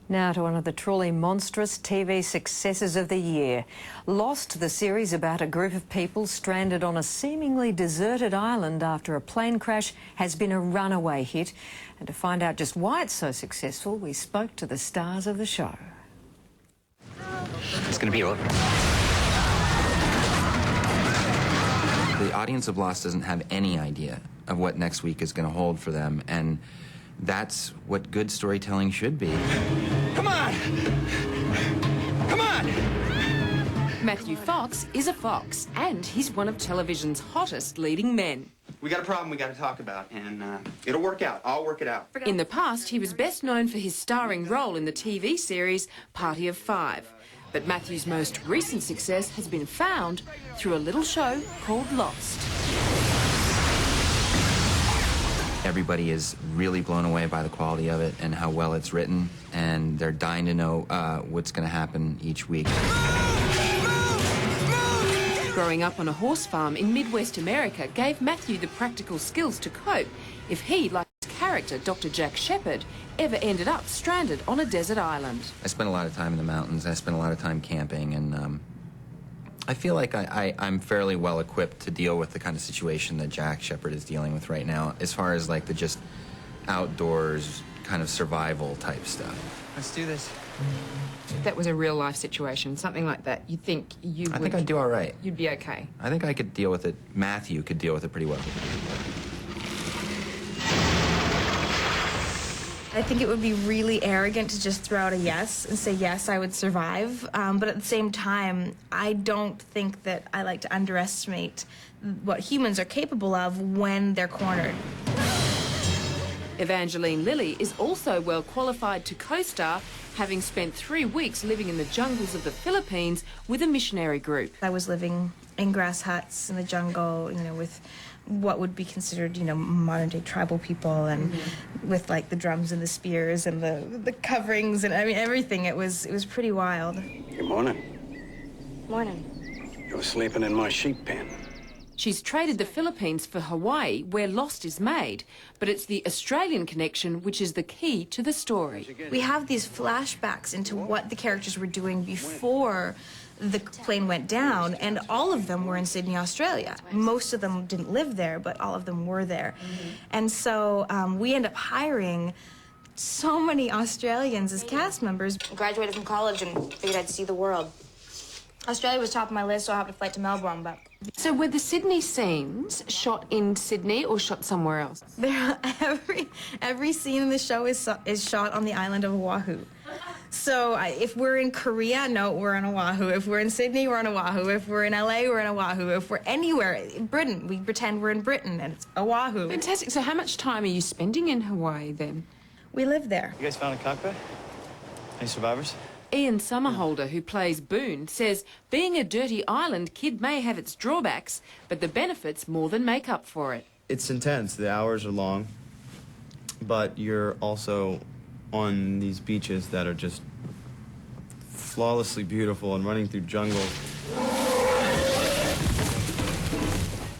Now to one of the truly monstrous TV successes of the year. Lost, the series about a group of people stranded on a seemingly deserted island after a plane crash, has been a runaway hit. And to find out just why it's so successful, we spoke to the stars of the show. It's going to be over. The audience of Lost doesn't have any idea of what next week is going to hold for them, and that's what good storytelling should be. Come on! Come on! Matthew Fox is a fox, and he's one of television's hottest leading men. We got a problem we got to talk about, and it'll work out. I'll work it out. In the past, he was best known for his starring role in the TV series Party of Five. But Matthew's most recent success has been found through a little show called Lost. Everybody is really blown away by the quality of it and how well it's written, and they're dying to know what's going to happen each week. Growing up on a horse farm in Midwest America gave Matthew the practical skills to cope if he, like his character, Dr. Jack Shepherd, ever ended up stranded on a desert island. I spent a lot of time in the mountains. I spent a lot of time camping, and I feel like I'm fairly well equipped to deal with the kind of situation that Jack Shepherd is dealing with right now, as far as like the just outdoors kind of survival type stuff. Let's do this. If that was a real life situation, something like that, you'd think you would... I think I'd do all right. You'd be okay. I think I could deal with it. Matthew could deal with it pretty well. I think it would be really arrogant to just throw out a yes and say, yes, I would survive. But at the same time, I don't think that I like to underestimate what humans are capable of when they're cornered. Evangeline Lilly is also well qualified to co-star, having spent 3 weeks living in the jungles of the Philippines with a missionary group. I was living in grass huts in the jungle, you know, with what would be considered, you know, modern-day tribal people, and with like the drums and the spears and the coverings and I mean everything. It was pretty wild. Good morning. Morning. You're sleeping in my sheep pen. She's traded the Philippines for Hawaii, where Lost is made, but it's the Australian connection which is the key to the story. We have these flashbacks into what the characters were doing before the plane went down, and all of them were in Sydney, Australia. Most of them didn't live there, but all of them were there. And so we end up hiring so many Australians as cast members. I graduated from college and figured I'd see the world. Australia was top of my list, so I hopped a flight to Melbourne, but... So were the Sydney scenes shot in Sydney or shot somewhere else? Every scene in the show is shot on the island of Oahu. So if we're in Korea, no, we're on Oahu. If we're in Sydney, we're on Oahu. If we're in LA, we're in Oahu. If we're anywhere, Britain, we pretend we're in Britain, and it's Oahu. Fantastic. So how much time are you spending in Hawaii then? We live there. You guys found a cockpit? Any survivors? Ian Summerholder, who plays Boone, says being a dirty island kid may have its drawbacks, but the benefits more than make up for it. It's intense. The hours are long, but you're also on these beaches that are just flawlessly beautiful and running through jungles.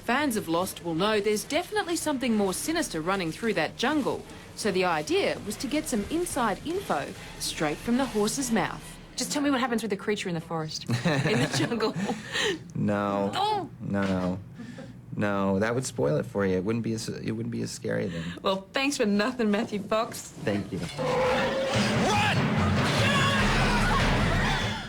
Fans of Lost will know there's definitely something more sinister running through that jungle. So the idea was to get some inside info straight from the horse's mouth. Just tell me what happens with the creature in the forest, in the jungle. No. Oh. No, that would spoil it for you. It wouldn't be as scary then. Well, thanks for nothing, Matthew Fox. Thank you. Run!